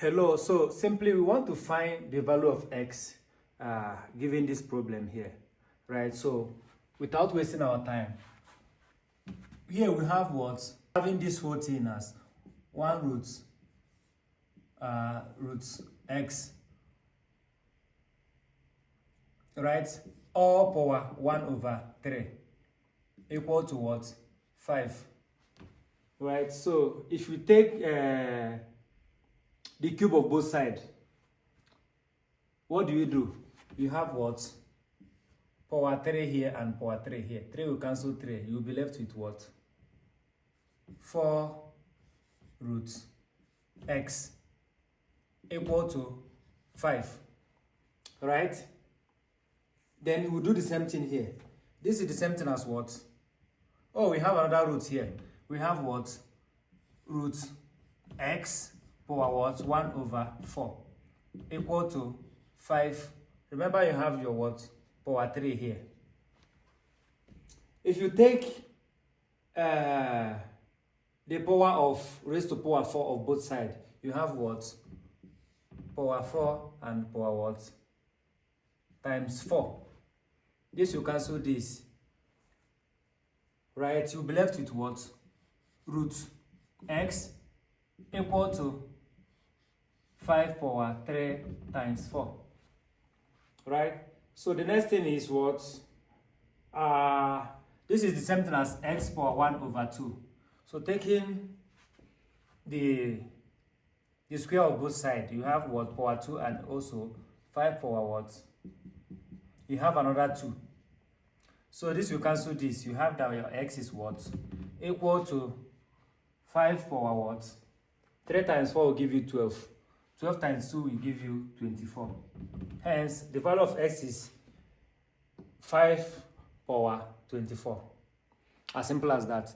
Hello, so simply we want to find the value of x given this problem here, right? So without wasting our time, here we have what? Having this whole thing as 1 root x, right? All power 1 over 3 equal to what? 5, right? So if we take the cube of both sides, what do? You have what? Power 3 here and power 3 here. 3 will cancel 3. You'll be left with what? 4 root x equal to 5, right? Then we'll do the same thing here. This is the same thing as what? Oh, we have another root here. We have what? Root x power what? 1 over 4 equal to 5. Remember, you have your what? Power 3 here. If you take the power of raised to power 4 of both sides, you have what? Power 4 and power what? Times 4. This will cancel this, right? You'll be left with what? Root x equal to 5 power 3 times 4, right? So the next thing is what? This is the same thing as x power 1 over 2. So taking the square of both sides, you have what? Power 2 and also 5 power what? You have another 2. So this will cancel this. You have that your x is what? Equal to 5 power what? 3 times 4 will give you 12. 12 times 2 will give you 24. Hence, the value of x is 5 power 24. As simple as that.